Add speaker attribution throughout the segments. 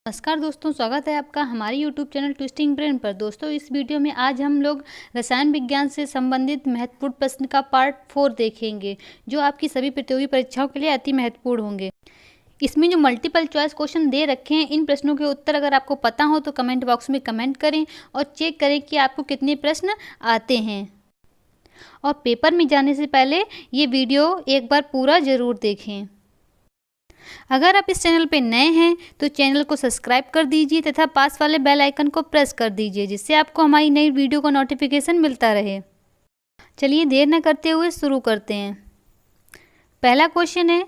Speaker 1: नमस्कार दोस्तों, स्वागत है आपका हमारे YouTube चैनल ट्विस्टिंग ब्रेन पर। दोस्तों, इस वीडियो में आज हम लोग रसायन विज्ञान से संबंधित महत्वपूर्ण प्रश्न का पार्ट 4 देखेंगे, जो आपकी सभी प्रतियोगी परीक्षाओं के लिए अति महत्वपूर्ण होंगे। इसमें जो मल्टीपल चॉइस क्वेश्चन दे रखे हैं, इन प्रश्नों के उत्तर अगर आपको पता हो तो कमेंट बॉक्स में कमेंट करें और चेक करें कि आपको कितने प्रश्न आते हैं। और पेपर में जाने से पहले ये वीडियो एक बार पूरा ज़रूर देखें। अगर आप इस चैनल पे नए हैं तो चैनल को सब्सक्राइब कर दीजिए तथा पास वाले बेल आइकन को प्रेस कर दीजिए, जिससे आपको हमारी नई वीडियो का नोटिफिकेशन मिलता रहे। चलिए देर न करते हुए शुरू करते हैं। पहला क्वेश्चन है,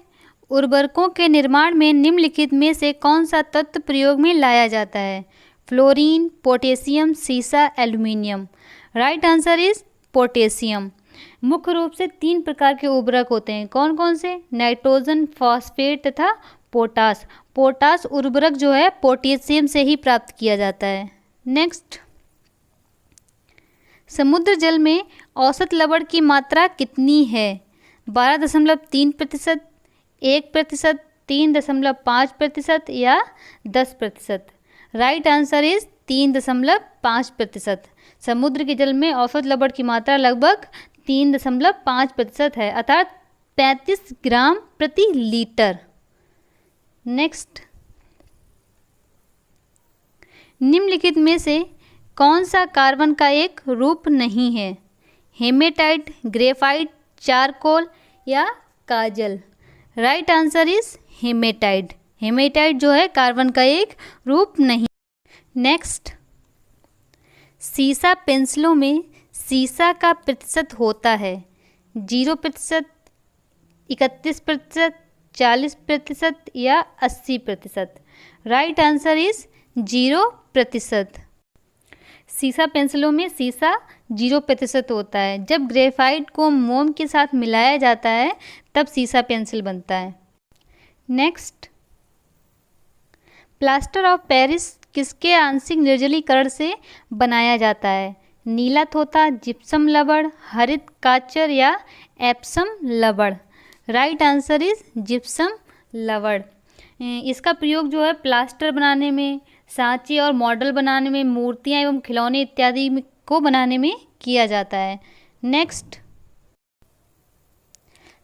Speaker 1: उर्वरकों के निर्माण में निम्नलिखित में से कौन सा तत्व प्रयोग में लाया जाता है? फ्लोरीन, पोटेशियम, सीसा, aluminium. Right answer is potassium. मुख्य रूप से 3 प्रकार के उर्वरक होते हैं। कौन कौन से? नाइट्रोजन, फॉस्फेट तथा पोटास। पोटास उर्वरक जो है पोटेशियम से ही प्राप्त किया जाता है। नेक्स्ट, समुद्र जल में औसत लवण की मात्रा कितनी है? 12.3%, 1%, 3.5% या 10%। Right answer is 3.5%। समुद्र के जल में औसत लवण की मात्रा लगभग 3.5% है, अर्थात 35 ग्राम प्रति लीटर। नेक्स्ट, निम्नलिखित में से कौन सा कार्बन का एक रूप नहीं है? हेमेटाइट, ग्रेफाइट, चारकोल या काजल। Right answer is hematite. Hematite जो है कार्बन का एक रूप नहीं। नेक्स्ट, सीसा पेंसिलों में सीसा का प्रतिशत होता है 0%, 31%, 40% या 80%। Right answer is 0%। सीसा पेंसिलों में सीसा 0% होता है। जब ग्रेफाइट को मोम के साथ मिलाया जाता है तब सीसा पेंसिल बनता है। नेक्स्ट, प्लास्टर ऑफ पेरिस किसके आंशिक निर्जलीकरण से बनाया जाता है? नीला थोथा, जिप्सम लवण, हरित काचर या एप्सम लवण। राइट आंसर इज जिप्सम लवण। इसका प्रयोग जो है प्लास्टर बनाने में, सांचे और मॉडल बनाने में, मूर्तियां एवं खिलौने इत्यादि को बनाने में किया जाता है। नेक्स्ट,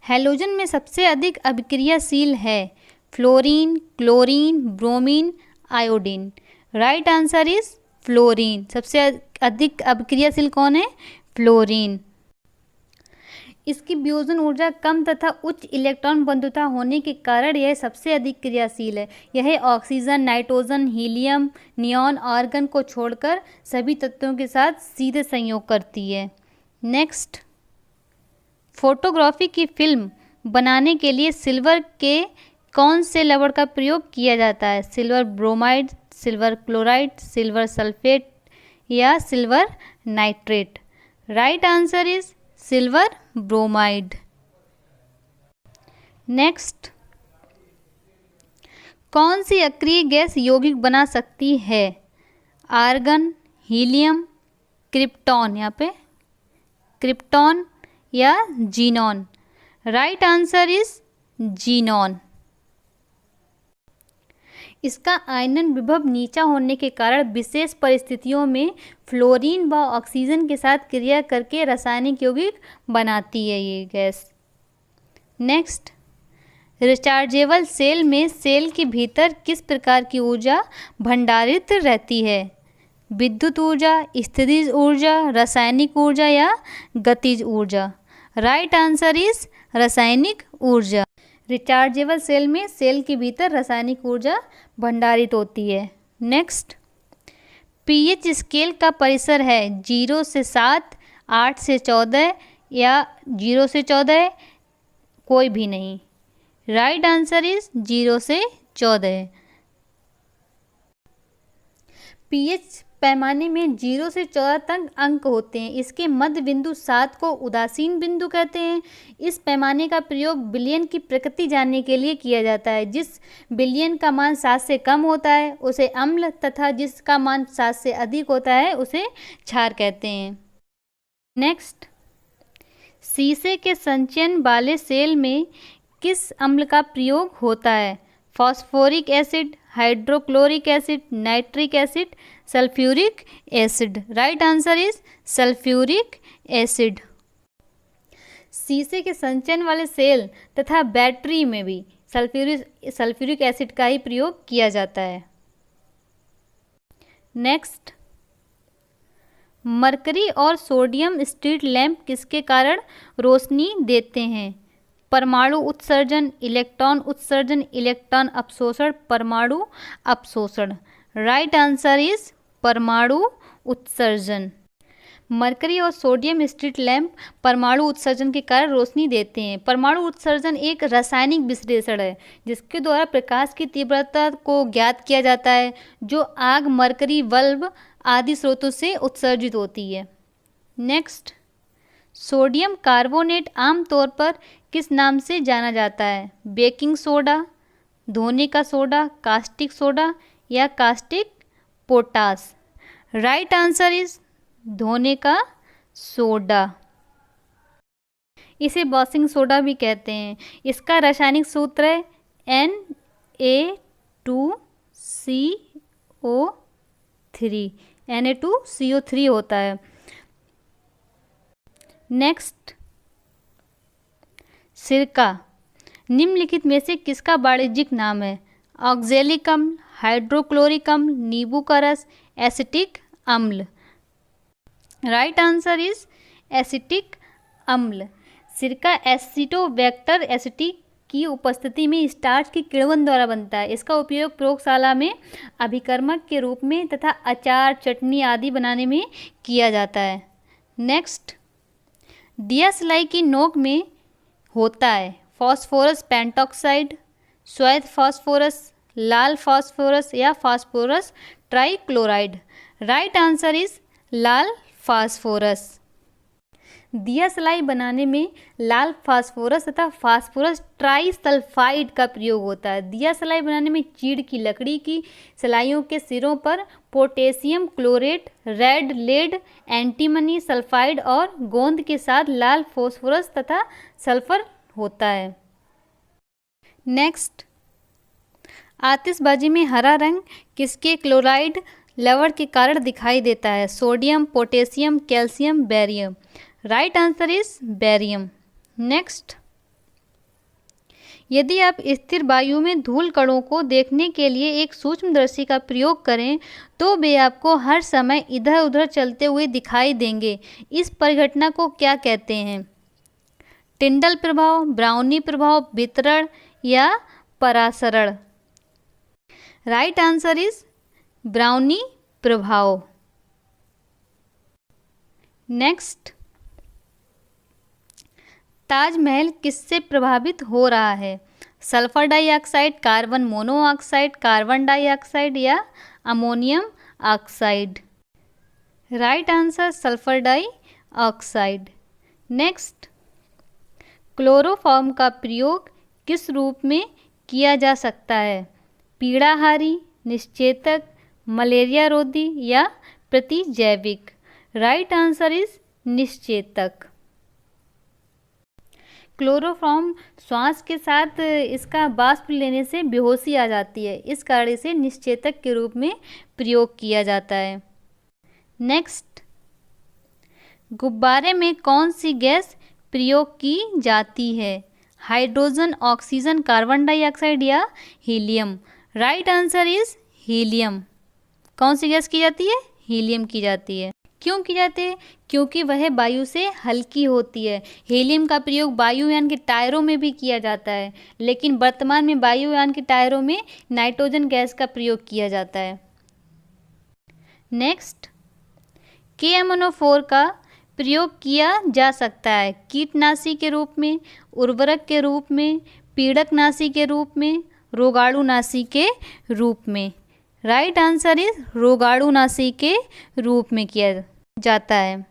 Speaker 1: हैलोजन में सबसे अधिक अभिक्रियाशील है? Fluorine, chlorine, bromine, iodine. Right answer is fluorine. सबसे अधिक अभिक्रियाशील कौन है? फ्लोरीन। इसकी वियोजन ऊर्जा कम तथा उच्च इलेक्ट्रॉन बंधुता होने के कारण यह सबसे अधिक क्रियाशील है। यह oxygen, nitrogen, helium, neon, argon को छोड़कर सभी तत्वों के साथ सीधे संयोग करती है। नेक्स्ट, फोटोग्राफी की फिल्म बनाने के लिए सिल्वर के कौन से लवण का प्रयोग किया जाता है? Silver bromide, silver chloride, silver sulphate या silver nitrate. Right answer is silver bromide. Next, कौन सी अक्रिय गैस यौगिक बना सकती है? आर्गन, हीलियम, क्रिप्टॉन, यहाँ पे क्रिप्टॉन या xenon. Right answer is xenon. इसका आयनन विभव नीचा होने के कारण विशेष परिस्थितियों में फ्लोरीन व ऑक्सीजन के साथ क्रिया करके रासायनिक यौगिक बनाती है ये गैस। नेक्स्ट, रिचार्जेबल सेल में सेल के भीतर किस प्रकार की ऊर्जा भंडारित रहती है? विद्युत ऊर्जा, स्थितिज ऊर्जा, रासायनिक ऊर्जा या गतिज ऊर्जा। राइट आंसर इज रासायनिक ऊर्जा। रिचार्जेबल सेल में सेल के भीतर रासायनिक ऊर्जा भंडारित होती है। नेक्स्ट, पीएच स्केल का परिसर है 0 से 7, 8 से 14 या 0 से 14, कोई भी नहीं। राइट आंसर इज 0 से 14। पीएच पैमाने में 0 से 14 तक अंक होते हैं। इसके मध्य बिंदु 7 को उदासीन बिंदु कहते हैं। इस पैमाने का प्रयोग विलयन की प्रकृति जानने के लिए किया जाता है। जिस विलयन का मान 7 से कम होता है उसे अम्ल तथा जिसका मान 7 से अधिक होता है उसे क्षार कहते हैं। नेक्स्ट, शीशे के संचयन वाले सेल में किस अम्ल का प्रयोग होता है? Phosphoric acid, hydrochloric acid, nitric acid, sulphuric acid. Right answer is sulphuric acid. शीशे के संचयन वाले सेल तथा बैटरी में भी सल्फ्यूरिक एसिड का ही प्रयोग किया जाता है। नेक्स्ट, मरकरी और सोडियम स्ट्रीट लैंप किसके कारण रोशनी देते हैं? परमाणु उत्सर्जन, इलेक्ट्रॉन उत्सर्जन, इलेक्ट्रॉन अपशोषण, परमाणु अपशोषण। राइट आंसर इज परमाणु उत्सर्जन। मरकरी और सोडियम स्ट्रीट लैंप परमाणु उत्सर्जन के कारण रोशनी देते हैं। परमाणु उत्सर्जन एक रासायनिक विश्लेषण है जिसके द्वारा प्रकाश की तीव्रता को ज्ञात किया जाता है, जो आग, मरकरी, बल्ब आदि स्रोतों से उत्सर्जित होती है। नेक्स्ट, सोडियम कार्बोनेट आमतौर पर किस नाम से जाना जाता है? बेकिंग सोडा, धोने का सोडा, कास्टिक सोडा या caustic potash. Right answer is धोने का सोडा। इसे वॉशिंग सोडा भी कहते हैं। इसका रासायनिक सूत्र है Na2CO3। Na2CO3 होता है। नेक्स्ट, सिरका निम्नलिखित में से किसका वाणिज्यिक नाम है? ऑक्जेलिक अम्ल, हाइड्रोक्लोरिक अम्ल, नींबू का रस, एसिटिक अम्ल। राइट आंसर इज एसिटिक अम्ल। सिरका एसिटोबैक्टर एसिटिक की उपस्थिति में स्टार्च के किण्वन द्वारा बनता है। इसका उपयोग प्रयोगशाला में अभिकर्मक के रूप में तथा अचार, चटनी आदि बनाने में किया जाता है। नेक्स्ट, दिया सलाई की नोक में होता है फास्फोरस पेंटॉक्साइड, श्वेत फास्फोरस, लाल फास्फोरस या phosphorus trichloride. Right answer is Lal phosphorus. दिया सलाई बनाने में लाल फास्फोरस तथा फास्फोरस ट्राइसल्फाइड का प्रयोग होता है। दिया सलाई बनाने में चीड़ की लकड़ी की सलाइयों के सिरों पर potassium chlorate, red lead, antimony sulphide और गोंद के साथ लाल फास्फोरस तथा सल्फर होता है। नेक्स्ट, आतिशबाजी में हरा रंग किसके क्लोराइड लवण के कारण दिखाई देता है? Sodium, potassium, calcium, barium. Right answer is barium. Next, यदि आप स्थिर वायु में धूल कणों को देखने के लिए एक सूक्ष्मदर्शी का प्रयोग करें तो वे आपको हर समय इधर उधर चलते हुए दिखाई देंगे। इस परिघटना को क्या कहते हैं? टिंडल प्रभाव, ब्राउनी प्रभाव, वितरण या परासरण। राइट आंसर इज ब्राउनी प्रभाव। नेक्स्ट, ताजमहल किससे प्रभावित हो रहा है? Sulphur dioxide, carbon monoxide, carbon dioxide या ammonium oxide. Right answer sulphur dioxide. Next, chloroform का प्रयोग किस रूप में किया जा सकता है? पीड़ाहारी, निश्चेतक, मलेरिया रोधी या प्रतिजैविक। राइट आंसर इज निश्चेतक। क्लोरोफॉर्म श्वास के साथ इसका वाष्प लेने से बेहोशी आ जाती है, इस कारण इसे निश्चेतक के रूप में प्रयोग किया जाता है। नेक्स्ट, गुब्बारे में कौन सी गैस प्रयोग की जाती है? हाइड्रोजन, ऑक्सीजन, कार्बन डाइऑक्साइड या helium. Right answer is helium. कौन सी गैस की जाती है? हीलियम की जाती है। क्यों की जाती है? क्योंकि वह वायु से हल्की होती है। हीलियम का प्रयोग वायुयान के टायरों में भी किया जाता है, लेकिन वर्तमान में वायुयान के टायरों में नाइट्रोजन गैस का प्रयोग किया जाता है। नेक्स्ट, KMnO4 का प्रयोग किया जा सकता है कीटनाशी के रूप में, उर्वरक के रूप में, पीड़कनाशी के रूप में, रोगाणुनाशी के रूप में। राइट आंसर इज रोगाणुनाशी के रूप में किया जाता है।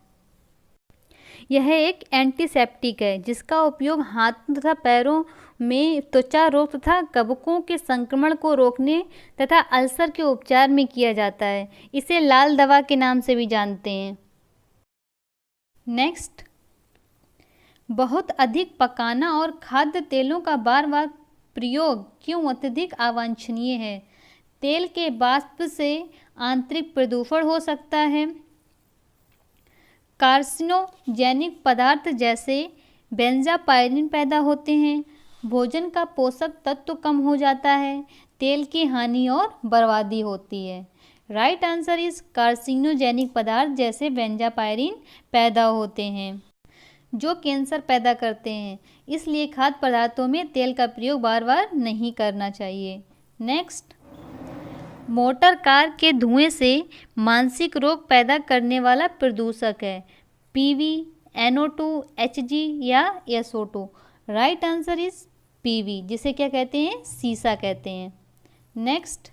Speaker 1: यह एक एंटीसेप्टिक है जिसका उपयोग हाथों तथा पैरों में त्वचा रोग तथा कवकों के संक्रमण को रोकने तथा अल्सर के उपचार में किया जाता है। इसे लाल दवा के नाम से भी जानते हैं। नेक्स्ट, बहुत अधिक पकाना और खाद्य तेलों का बार बार प्रयोग क्यों अत्यधिक अवांछनीय है? तेल के वाष्प से आंतरिक प्रदूषण हो सकता है। कार्सिनोजेनिक पदार्थ जैसे बेंजापायरिन पैदा होते हैं। भोजन का पोषक तत्व कम हो जाता है। तेल की हानि और बर्बादी होती है। राइट आंसर इज कार्सिनोजेनिक पदार्थ जैसे बेंजापायरिन पैदा होते हैं जो कैंसर पैदा करते हैं। इसलिए खाद्य पदार्थों में तेल का प्रयोग बार बार नहीं करना चाहिए। नेक्स्ट, मोटर कार के धुएं से मानसिक रोग पैदा करने वाला प्रदूषक है। पीवी, NO2, HG या SO2। Right answer is PV, जिसे क्या कहते हैं? सीसा कहते हैं। नेक्स्ट,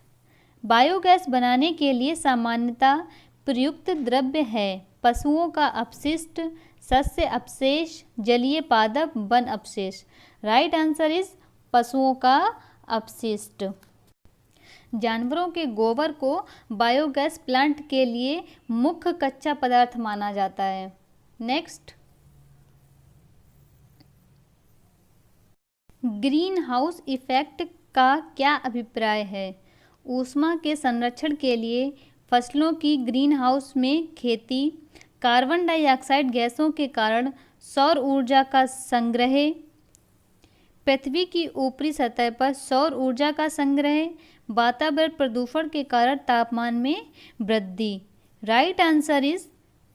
Speaker 1: बायोगैस बनाने के लिए सामान्यतः प्रयुक्त द्रव्य है पशुओं का अपशिष्ट, शस्य अपशेष, जलीय पादप, वन अपशेष। राइट आंसर इज पशुओं का अपशिष्ट। जानवरों के गोबर को बायोगैस प्लांट के लिए मुख्य कच्चा पदार्थ माना जाता है। नेक्स्ट, ग्रीन हाउस इफेक्ट का क्या अभिप्राय है? ऊष्मा के संरक्षण के लिए फसलों की ग्रीन हाउस में खेती, कार्बन डाइऑक्साइड गैसों के कारण सौर ऊर्जा का संग्रह, पृथ्वी की ऊपरी सतह पर सौर ऊर्जा का संग्रह, वातावरण प्रदूषण के कारण तापमान में वृद्धि। Right answer is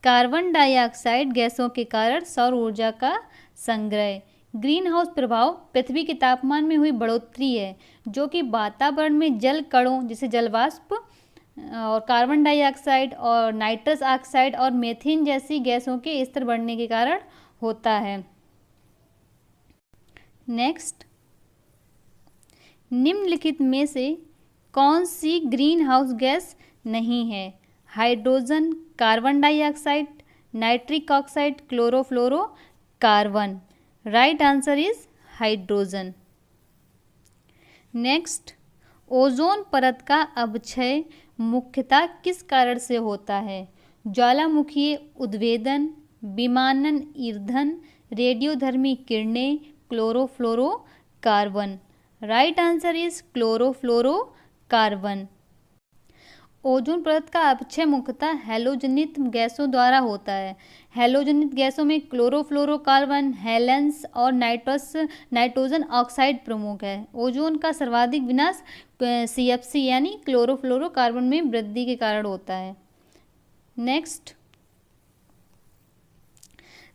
Speaker 1: carbon dioxide गैसों के कारण सौर ऊर्जा का संग्रह। ग्रीन हाउस प्रभाव पृथ्वी के तापमान में हुई बढ़ोतरी है जो कि वातावरण में जल कणों जैसे जलवाष्प और कार्बन डाइऑक्साइड और नाइट्रस ऑक्साइड और मीथेन जैसी गैसों के स्तर बढ़ने के कारण होता है। नेक्स्ट, निम्नलिखित में से कौन सी ग्रीन हाउस गैस नहीं है? Hydrogen, carbon dioxide, nitric oxide, chlorofluoro carbon. Right answer is hydrogen. Next, ozone परत का अपक्षय मुख्यतः किस कारण से होता है? ज्वालामुखीय उद्वेदन, विमानन ईंधन, रेडियोधर्मी किरणें, chlorofluoro carbon. Right answer is chlorofluoro carbon. Ozone परत का अपक्षय मुख्यतः हैलोजनित गैसों द्वारा होता है। हैलोजनित गैसों में क्लोरोफ्लोरोकार्बन, हेलेंस और नाइट्रोजन ऑक्साइड प्रमुख है। ओजोन का सर्वाधिक विनाश CFC यानी क्लोरोफ्लोरोकार्बन में वृद्धि के कारण होता है। नेक्स्ट,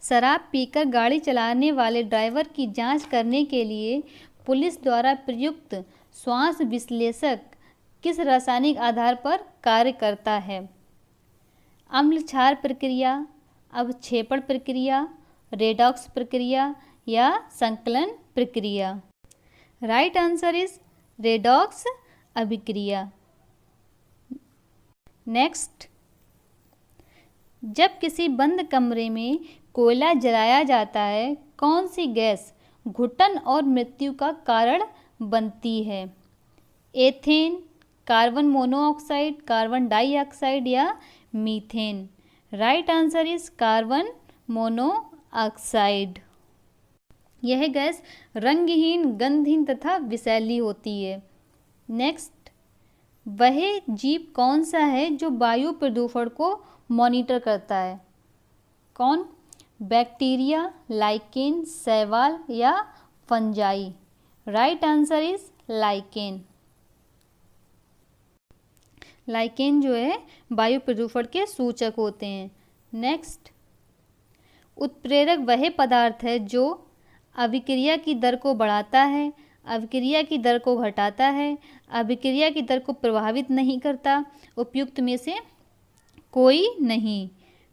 Speaker 1: शराब पीकर गाड़ी चलाने वाले ड्राइवर की जांच करने के लिए पुलिस द्वारा प्रयुक्त श्वास विश्लेषक किस रासायनिक आधार पर कार्य करता है? अम्ल क्षार प्रक्रिया, अवक्षेपण प्रक्रिया, रेडॉक्स प्रक्रिया या संकलन प्रक्रिया। राइट आंसर इज रेडॉक्स अभिक्रिया। नेक्स्ट, जब किसी बंद कमरे में कोयला जलाया जाता है कौन सी गैस घुटन और मृत्यु का कारण बनती है? Ethane, carbon monoxide, carbon dioxide या methane. Right answer is carbon monoxide. यह गैस रंगहीन, गंधहीन तथा विषैली होती है। नेक्स्ट, वह जीव कौन सा है जो वायु प्रदूषण को मॉनिटर करता है? कौन? बैक्टीरिया, लाइकेन, शैवाल या fungi. Right answer is lichen. Lichen जो है वायु प्रदूषण के सूचक होते हैं। नेक्स्ट, उत्प्रेरक वह पदार्थ है जो अभिक्रिया की दर को बढ़ाता है, अभिक्रिया की दर को घटाता है, अभिक्रिया की दर को प्रभावित नहीं करता। उपयुक्त में से कोई नहीं।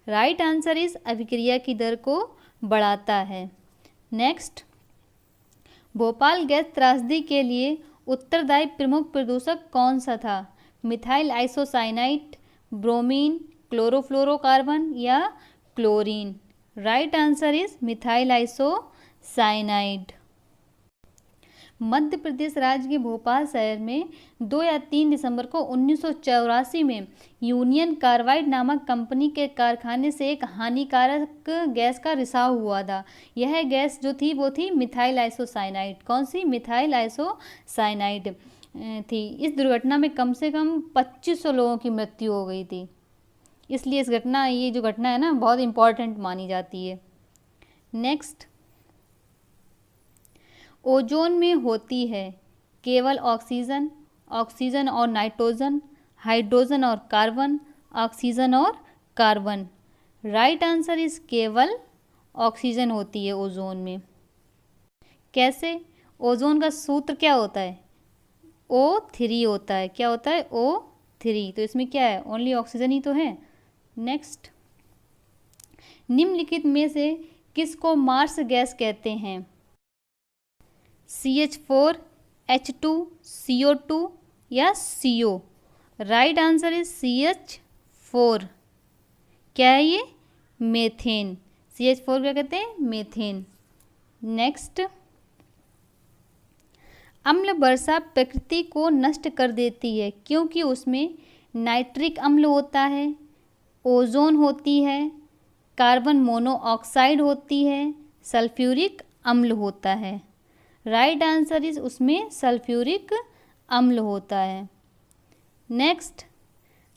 Speaker 1: राइट आंसर इज अभिक्रिया की दर को बढ़ाता है। नेक्स्ट, भोपाल गैस त्रासदी के लिए उत्तरदायी प्रमुख प्रदूषक कौन सा था? मिथाइल आइसोसाइनाइड, ब्रोमीन, क्लोरोफ्लोरोकार्बन या chlorine. Right answer is methyl isocyanide. Madhya Pradesh राज्य के भोपाल शहर में 2 या 3 दिसंबर को 1984 में यूनियन कार्बाइड नामक कंपनी के कारखाने से एक हानिकारक गैस का रिसाव हुआ था। यह गैस जो थी वो थी मिथाइल आइसोसाइनाइड। कौन सी? मिथाइल आइसोसाइनाइड थी। इस दुर्घटना में कम से कम 2500 लोगों की मृत्यु हो गई थी। इसलिए ये जो घटना है ना, बहुत इम्पॉर्टेंट मानी जाती है। नेक्स्ट, ओजोन में होती है केवल ऑक्सीजन, ऑक्सीजन और नाइट्रोजन, हाइड्रोजन और कार्बन, ऑक्सीजन और कार्बन। राइट आंसर इज केवल ऑक्सीजन होती है ओजोन में। कैसे? ओजोन का सूत्र क्या होता है? O3 होता है। क्या होता है? O3। तो इसमें क्या है? ओनली ऑक्सीजन ही तो है। नेक्स्ट, निम्नलिखित में से किसको मार्स गैस कहते हैं? CH4, H2, CO2 या CO? Right answer is CH4। क्या है ये? मेथेन। CH4 क्या कहते हैं? मेथेन। नेक्स्ट, अम्ल वर्षा प्रकृति को नष्ट कर देती है क्योंकि उसमें नाइट्रिक अम्ल होता है, ओजोन होती है, कार्बन मोनोऑक्साइड होती है, सल्फ्यूरिक अम्ल होता है। राइट आंसर इज उसमें सल्फ्यूरिक अम्ल होता है। नेक्स्ट,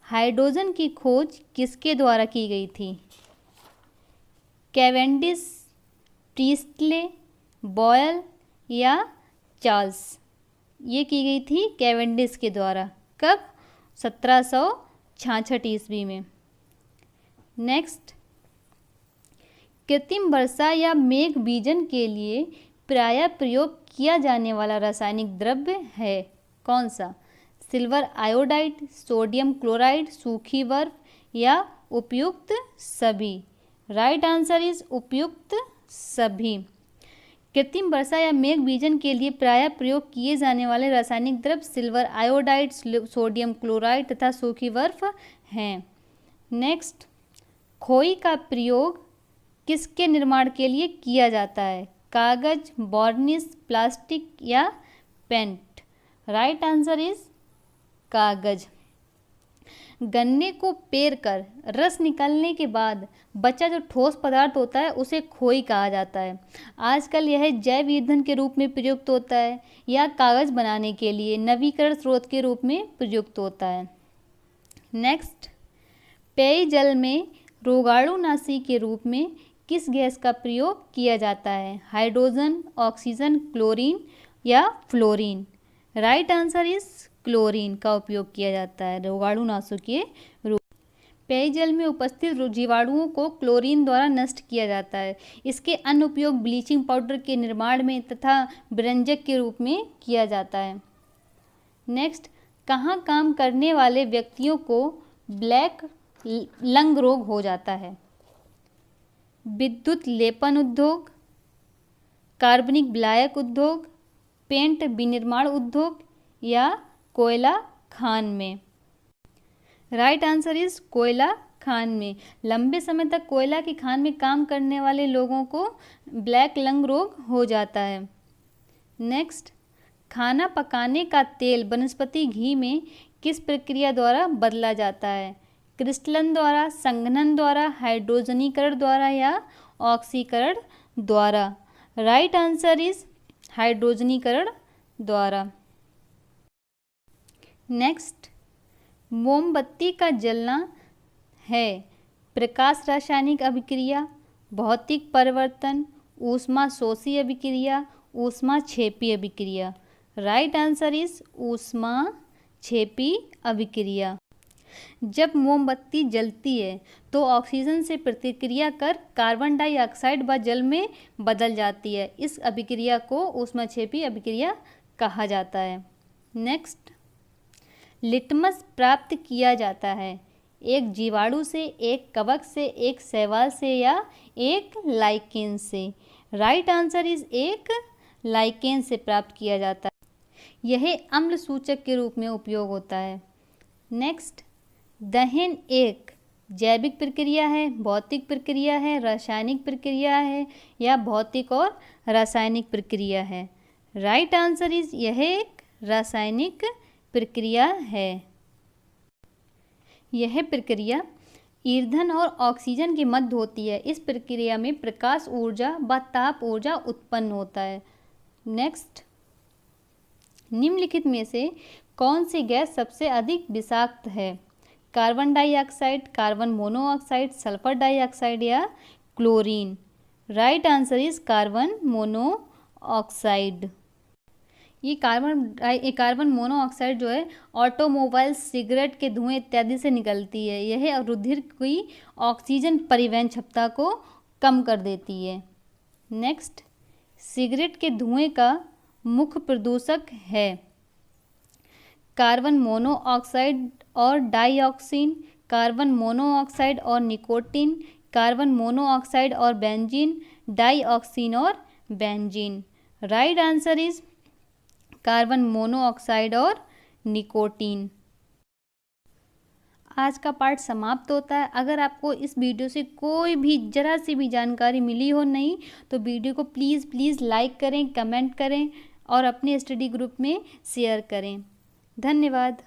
Speaker 1: हाइड्रोजन की खोज किसके द्वारा की गई थी? कैवेंडिश, प्रीस्टले, बॉयल या चार्ल्स? ये की गई थी कैवेंडिश के द्वारा। कब? 1766 ईस्वी में। नेक्स्ट, कृत्रिम वर्षा या मेघ बीजन के लिए प्रायः प्रयोग किया जाने वाला रासायनिक द्रव्य है कौन सा? सिल्वर आयोडाइड, सोडियम क्लोराइड, सूखी बर्फ या उपयुक्त सभी? राइट आंसर इज उपयुक्त सभी। कृत्रिम वर्षा या मेघ बीजन के लिए प्रायः प्रयोग किए जाने वाले रासायनिक द्रव्य सिल्वर आयोडाइड, सोडियम क्लोराइड तथा सूखी बर्फ हैं। नेक्स्ट, खोई का प्रयोग किसके निर्माण के लिए किया जाता है? कागज, वार्निश, प्लास्टिक या पेंट? राइट आंसर इज कागज। गन्ने को पेर कर रस निकलने के बाद बचा जो ठोस पदार्थ होता है उसे खोई कहा जाता है। आजकल यह जैव ईंधन के रूप में प्रयुक्त होता है या कागज बनाने के लिए नवीकरण स्रोत के रूप में प्रयुक्त होता है। नेक्स्ट, पेयजल में रोगाणुनाशी के रूप में किस गैस का प्रयोग किया जाता है? हाइड्रोजन, ऑक्सीजन, क्लोरीन या fluorine? Right answer is chlorine का उपयोग किया जाता है रोगाणुनाशों के रूप। पेयजल में उपस्थित जीवाणुओं को क्लोरीन द्वारा नष्ट किया जाता है। इसके अन्य उपयोग ब्लीचिंग पाउडर के निर्माण में तथा व्यंजक के रूप में किया जाता है। नेक्स्ट, कहाँ काम करने वाले व्यक्तियों को ब्लैक लंग रोग हो जाता है? विद्युत लेपन उद्योग, कार्बनिक विलायक उद्योग, पेंट विनिर्माण उद्योग या कोयला खान में? राइट आंसर इज कोयला खान में। लंबे समय तक कोयला की खान में काम करने वाले लोगों को ब्लैक लंग रोग हो जाता है। नेक्स्ट, खाना पकाने का तेल वनस्पति घी में किस प्रक्रिया द्वारा बदला जाता है? क्रिस्टलन द्वारा, संघनन द्वारा, हाइड्रोजनीकरण द्वारा या ऑक्सीकरण द्वारा? राइट आंसर इज हाइड्रोजनीकरण द्वारा। नेक्स्ट, मोमबत्ती का जलना है प्रकाश रासायनिक अभिक्रिया, भौतिक परिवर्तन, ऊष्मा शोषी अभिक्रिया, ऊष्मा छेपी अभिक्रिया? राइट आंसर इज ऊष्मा छेपी अभिक्रिया। जब मोमबत्ती जलती है तो ऑक्सीजन से प्रतिक्रिया कर कार्बन डाइऑक्साइड व जल में बदल जाती है। इस अभिक्रिया को ऊष्माक्षेपी अभिक्रिया कहा जाता है। नेक्स्ट, लिटमस प्राप्त किया जाता है एक जीवाणु से, एक कवक से, एक शैवाल से या एक लाइकेन से? राइट आंसर इज एक लाइकेन से प्राप्त किया जाता है। यह अम्ल सूचक के रूप में उपयोग होता है। नेक्स्ट, दहन एक जैविक प्रक्रिया है, भौतिक प्रक्रिया है, रासायनिक प्रक्रिया है या भौतिक और रासायनिक प्रक्रिया है? राइट आंसर इज यह एक रासायनिक प्रक्रिया है। यह प्रक्रिया ईंधन और ऑक्सीजन के मध्य होती है। इस प्रक्रिया में प्रकाश ऊर्जा व ताप ऊर्जा उत्पन्न होता है। नेक्स्ट, निम्नलिखित में से कौन सी गैस सबसे अधिक विषाक्त है? Carbon dioxide, carbon monoxide, sulphur dioxide या chlorine? Right answer is carbon monoxide. ये कार्बन मोनोऑक्साइड जो है ऑटोमोबाइल, सिगरेट के धुएं इत्यादि से निकलती है। यह रुधिर की ऑक्सीजन परिवहन क्षमता को कम कर देती है। नेक्स्ट, सिगरेट के धुएं का मुख्य प्रदूषक है कार्बन मोनोऑक्साइड और डाइऑक्सिन, कार्बन मोनोऑक्साइड और निकोटीन, कार्बन मोनोऑक्साइड और बेंजीन, डाइऑक्सिन और benzene? Right answer is carbon monoxide और निकोटीन। आज का पार्ट समाप्त होता है। अगर आपको इस वीडियो से कोई भी जरा सी भी जानकारी मिली हो नहीं तो वीडियो को प्लीज़ लाइक करें, कमेंट करें और अपने स्टडी ग्रुप में शेयर करें। धन्यवाद।